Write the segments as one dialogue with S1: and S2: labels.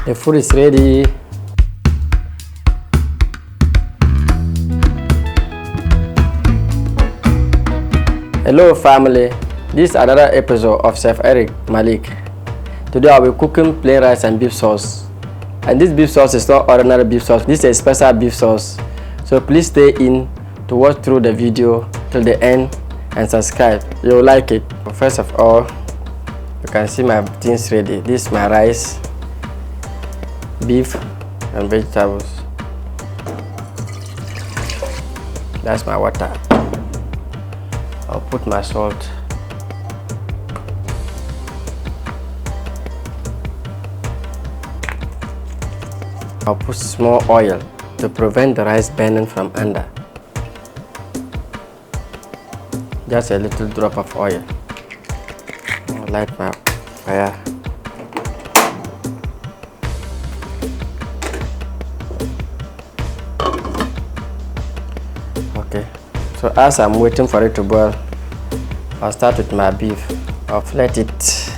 S1: The food is ready. Hello family, this is another episode of Chef Malik. Today I'll be cooking plain rice and beef sauce. And this beef sauce is not ordinary beef sauce, this is a special beef sauce. So please stay in to watch through the video till the end and subscribe. You'll like it. First of all, you can see my things ready. This is my rice, beef and vegetables. That's my water. I'll put my salt. I'll put small oil to prevent the rice burning from under. Just a little drop of oil. I'll light my fire. Okay, so as I'm waiting for it to boil, I'll start with my beef. I'll fillet it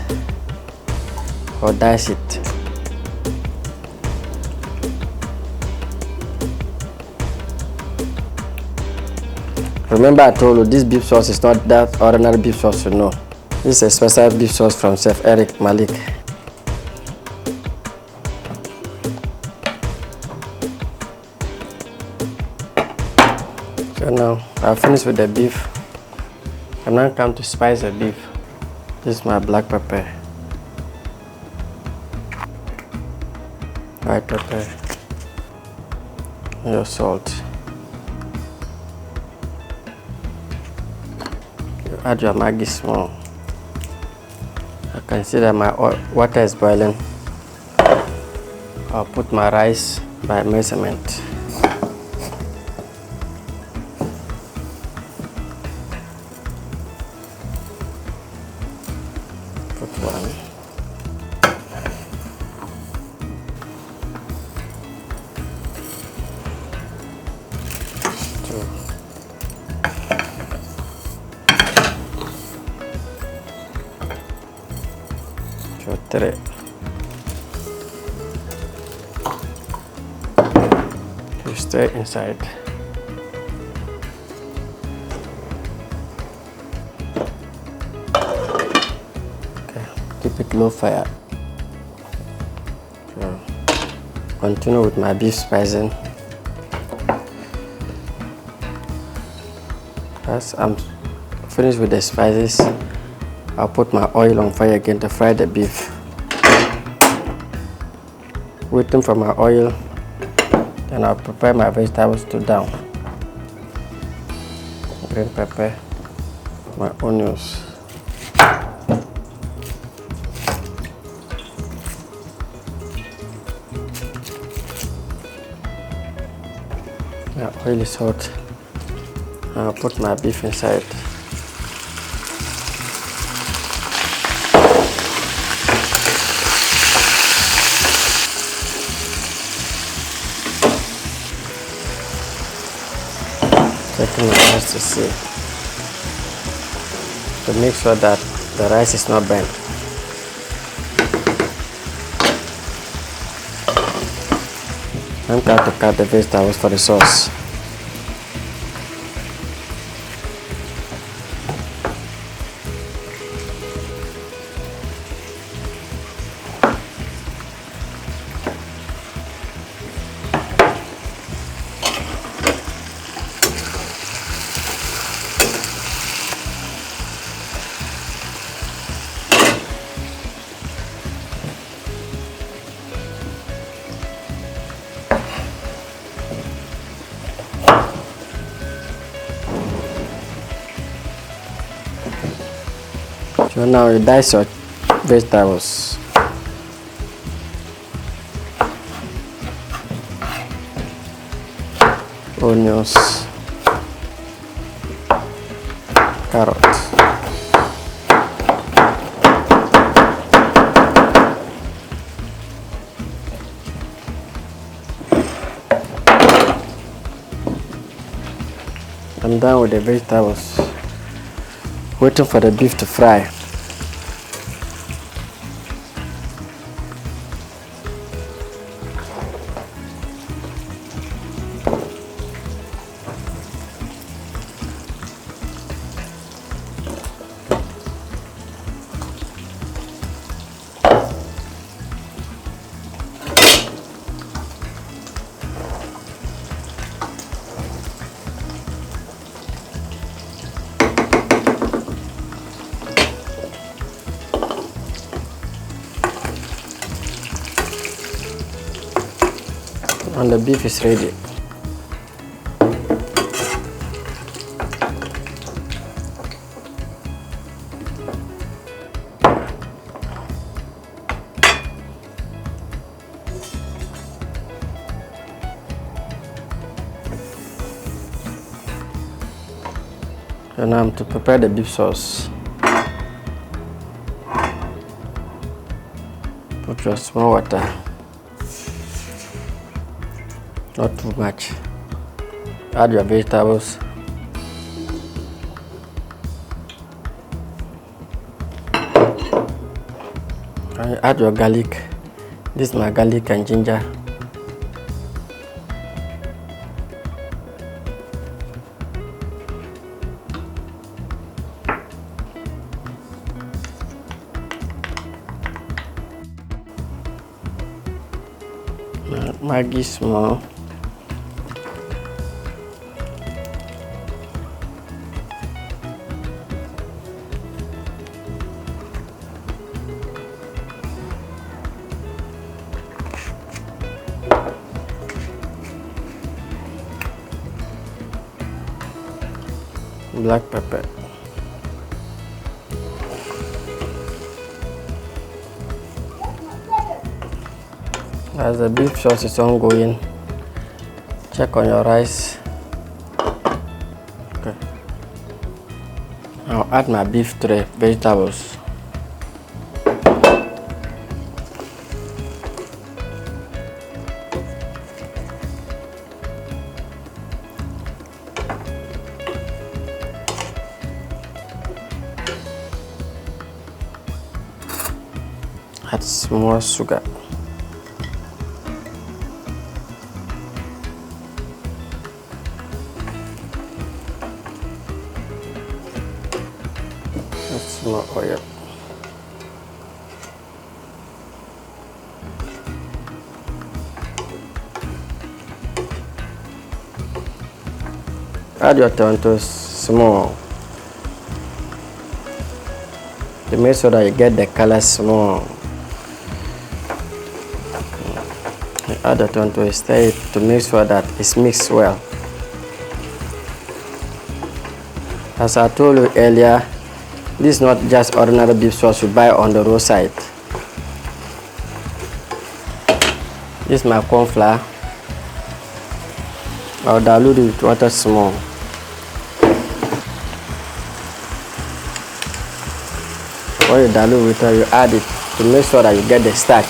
S1: or dice it. Remember I told you this beef sauce is not that ordinary beef sauce, you know. This is a special beef sauce from Chef Malik. So now I've finished with the beef. I'm now come to spice the beef. This is my black pepper, white pepper, your salt. You add your Maggi small. I can see that my water is boiling. I'll put my rice by measurement. Put one. Two. Three. You stay inside. Okay, keep it low fire. So, continue with my beef spicing. As I'm finished with the spices, I'll put my oil on fire again to fry the beef. Waiting for my oil, then I'll prepare my vegetables to down. Green pepper, my onions. My oil is hot. I'll put my beef inside. Checking my rice to see, to make sure that the rice is not burnt. I'm going to cut the vegetables for the sauce. So now you dice your vegetables. Onions, carrot, I'm done with the vegetables. Waiting for the beef to fry. And the beef is ready. And now to prepare the beef sauce. Put your small water, not too much. Add your vegetables. And add your garlic. This is my garlic and ginger. Maggi small. Black pepper. As the beef sauce is ongoing, check on your rice. Okay. I'll add my beef to the vegetables. Add more sugar. More oil. Add your tomatoes small to make sure that you get the color small. Add the tomatoes, stir it to make sure that it's mixed well. As I told you earlier, this is not just ordinary beef sauce you buy on the roadside. This is my corn flour. I'll dilute it with water small. When you dilute with water, you add it to make sure that you get the starch.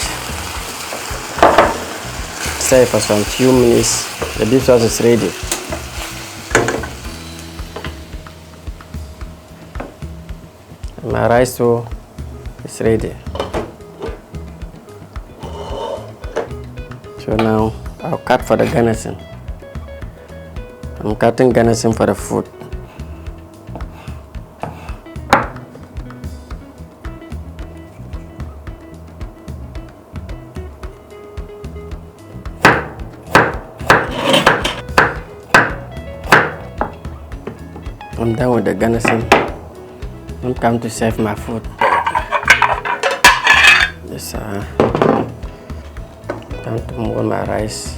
S1: Stir it for some few minutes. The beef sauce is ready. My rice too is ready. So now I'll cut for the garnishing. I'm cutting garnishing for the food. I'm done with the garnishing. I'm come to serve my food. This time to move my rice.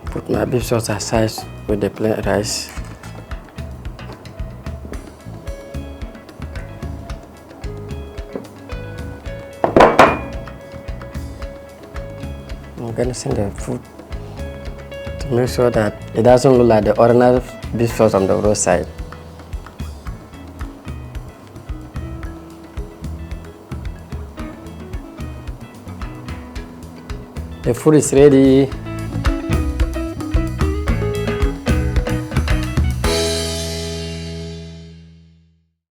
S1: Put my beef sauce aside with the plain rice. I'm gonna send the food to make sure that it doesn't look like the ordinary beef sauce on the roadside. The food is ready.